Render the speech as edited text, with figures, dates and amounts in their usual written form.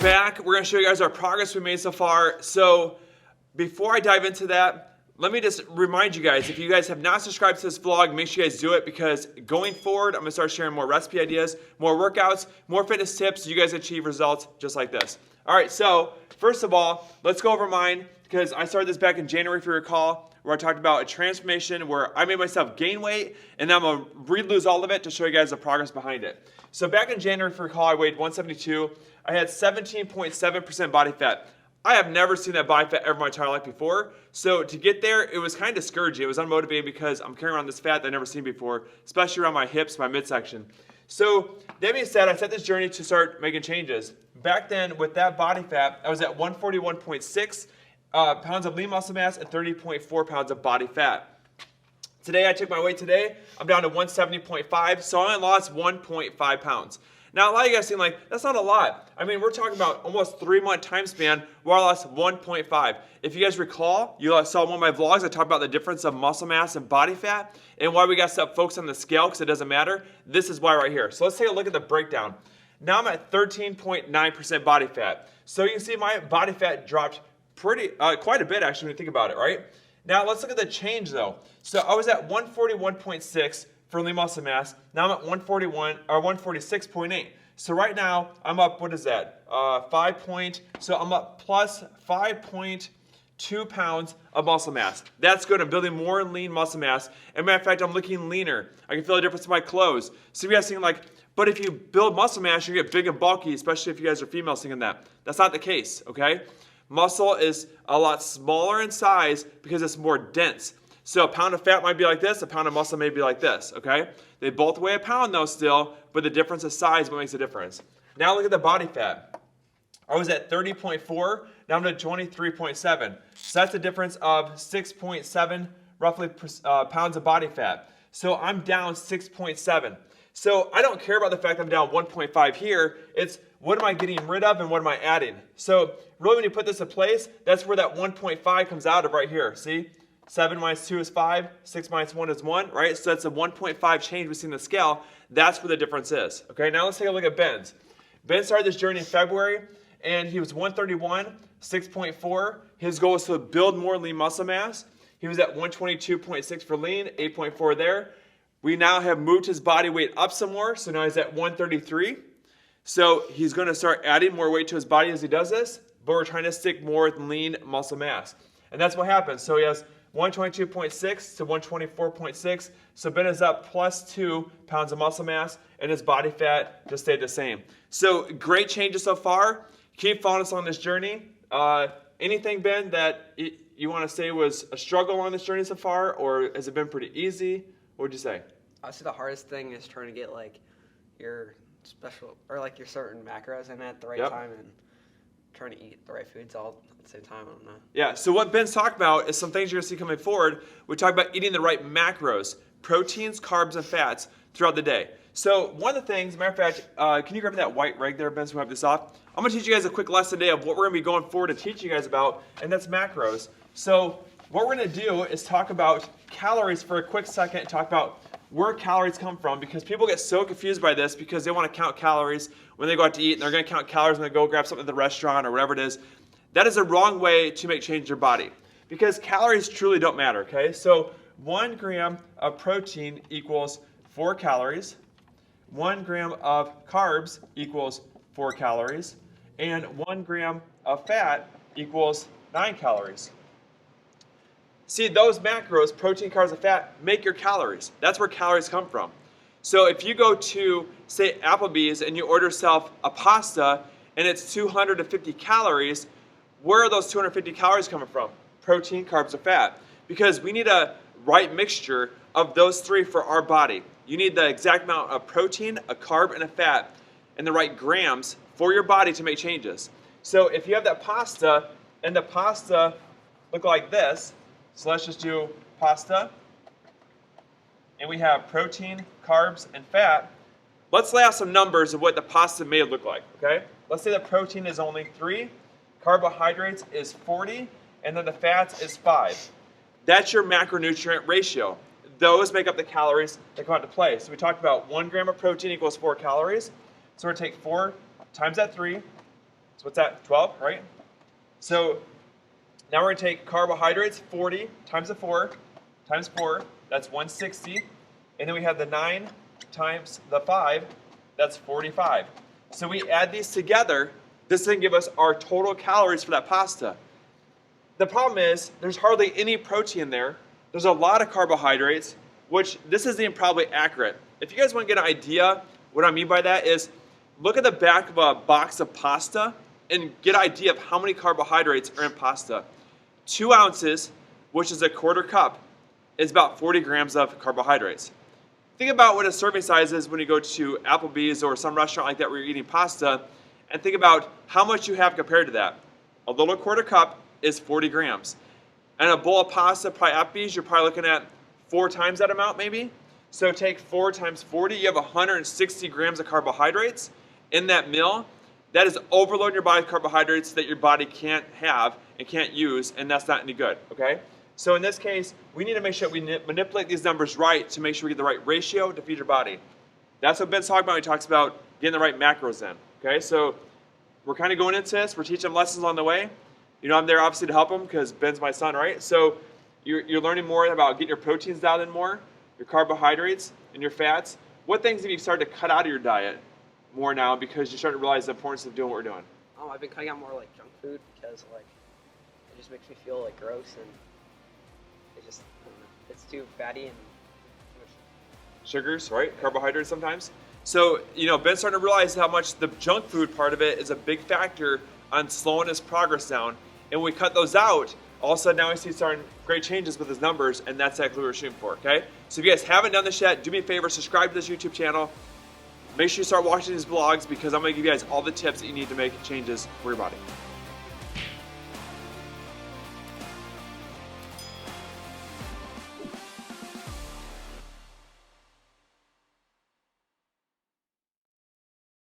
back. We're going to show you guys our progress we made so far. So before I dive into that, let me just remind you guys, if you guys have not subscribed to this vlog, make sure you guys do it, because going forward, I'm going to start sharing more recipe ideas, more workouts, more fitness tips so you guys achieve results just like this. All right, so first of all, let's go over mine, because I started this back in January, if you recall, where I talked about a transformation where I made myself gain weight, and now I'm going to re-lose all of it to show you guys the progress behind it. So back in January, if you recall, I weighed 172. I had 17.7% body fat. I have never seen that body fat ever in my entire life before. So to get there, it was kind of discouraging. It was unmotivating because I'm carrying around this fat that I've never seen before, especially around my hips, my midsection. So that being said, I set this journey to start making changes. Back then, with that body fat, I was at 141.6 pounds of lean muscle mass and 30.4 pounds of body fat. Today, I took my weight today. I'm down to 170.5, so I only lost 1.5 pounds. Now, a lot of you guys seem like, that's not a lot. I mean, we're talking about almost 3-month time span where I lost 1.5. If you guys recall, you saw one of my vlogs, I talked about the difference of muscle mass and body fat and why we got to stop focused on the scale because it doesn't matter. This is why right here. So let's take a look at the breakdown. Now I'm at 13.9% body fat. So you can see my body fat dropped quite a bit actually when you think about it, right? Now let's look at the change though. So I was at 141.6 for lean muscle mass. Now I'm at 146.8. So right now I'm up, what is that? So I'm up plus 5.2 pounds of muscle mass. That's good. I'm building more lean muscle mass. And matter of fact, I'm looking leaner. I can feel the difference in my clothes. So you guys thinking like, but if you build muscle mass, you get big and bulky, especially if you guys are females thinking that. That's not the case, okay? Muscle is a lot smaller in size because it's more dense. So a pound of fat might be like this, a pound of muscle may be like this, okay? They both weigh a pound though still, but the difference of size is what makes a difference. Now look at the body fat. I was at 30.4, now I'm to 23.7. So that's a difference of 6.7 roughly pounds of body fat. So I'm down 6.7. So I don't care about the fact I'm down 1.5 here. It's what am I getting rid of and what am I adding? So really when you put this in place, that's where that 1.5 comes out of right here, see? 7 minus 2 is 5, 6 minus 1 is 1, right? So that's a 1.5 change we see in the scale. That's where the difference is. Okay, now let's take a look at Ben's. Ben started this journey in February, and he was 131, 6.4. His goal was to build more lean muscle mass. He was at 122.6 for lean, 8.4 there. We now have moved his body weight up some more, so now he's at 133. So he's going to start adding more weight to his body as he does this, but we're trying to stick more with lean muscle mass. And that's what happens. So he has 122.6 to 124.6. So Ben is up plus 2 pounds of muscle mass, and his body fat just stayed the same. So great changes so far. Keep following us on this journey. Anything, Ben, that you want to say was a struggle on this journey so far, or has it been pretty easy? What would you say? Honestly, the hardest thing is trying to get like your special or like your certain macros in at the right time and trying to eat the right foods all at the same time. I don't know. Yeah, so what Ben's talked about is some things you're going to see coming forward. We talk about eating the right macros, proteins, carbs, and fats throughout the day. So one of the things, matter of fact, can you grab me that white rag there, Ben, so we have this off? I'm going to teach you guys a quick lesson today of what we're going to be going forward to teach you guys about, and that's macros. So what we're going to do is talk about calories for a quick second and talk about where calories come from, because people get so confused by this because they want to count calories when they go out to eat, and they're going to count calories when they go grab something at the restaurant or whatever it is. That is a wrong way to make change in your body, because calories truly don't matter, okay? So 1 gram of protein equals 4 calories, 1 gram of carbs equals 4 calories, and 1 gram of fat equals 9 calories. See, those macros, protein, carbs, and fat, make your calories. That's where calories come from. So if you go to, say, Applebee's and you order yourself a pasta and it's 250 calories, where are those 250 calories coming from? Protein, carbs, or fat? Because we need a right mixture of those three for our body. You need the exact amount of protein, a carb, and a fat, and the right grams for your body to make changes. So if you have that pasta and the pasta look like this, so let's just do pasta, and we have protein, carbs, and fat. Let's lay out some numbers of what the pasta may look like, okay? Let's say the protein is only 3, carbohydrates is 40, and then the fats is 5. That's your macronutrient ratio. Those make up the calories that come into play. So we talked about 1 gram of protein equals 4 calories. So we're going to take 4 times that 3, So what's that? 12, right? So now we're going to take carbohydrates, 40 times the 4 times 4, that's 160. And then we have the 9 times the 5, that's 45. So we add these together, this is going to give us our total calories for that pasta. The problem is there's hardly any protein there. There's a lot of carbohydrates, which this isn't even probably accurate. If you guys want to get an idea, what I mean by that is look at the back of a box of pasta and get an idea of how many carbohydrates are in pasta. 2 ounces, which is a quarter cup, is about 40 grams of carbohydrates. Think about what a serving size is when you go to Applebee's or some restaurant like that where you're eating pasta, and think about how much you have compared to that. A little quarter cup is 40 grams. And a bowl of pasta, probably Applebee's, you're probably looking at 4 times that amount maybe. So take 4 times 40, you have 160 grams of carbohydrates in that meal. That is overloading your body with carbohydrates that your body can't have and can't use, and that's not any good, okay? So in this case, we need to make sure we manipulate these numbers right to make sure we get the right ratio to feed your body. That's what Ben's talking about when he talks about getting the right macros in, okay? So we're kind of going into this. We're teaching lessons along the way. You know, I'm there obviously to help him because Ben's my son, right? So you're learning more about getting your proteins dialed in more, your carbohydrates, and your fats. What things have you started to cut out of your diet more now because you're starting to realize the importance of doing what we're doing? I've been cutting out more like junk food because like it just makes me feel like gross and it just, I don't know, it's too fatty and too much. Sugars, right? Carbohydrates sometimes. So, you know, Ben's starting to realize how much the junk food part of it is a big factor on slowing his progress down. And when we cut those out, all of a sudden now we see starting great changes with his numbers, and that's exactly what we're shooting for, okay? So if you guys haven't done this yet, do me a favor, subscribe to this YouTube channel. Make sure you start watching these vlogs because I'm going to give you guys all the tips that you need to make changes for your body.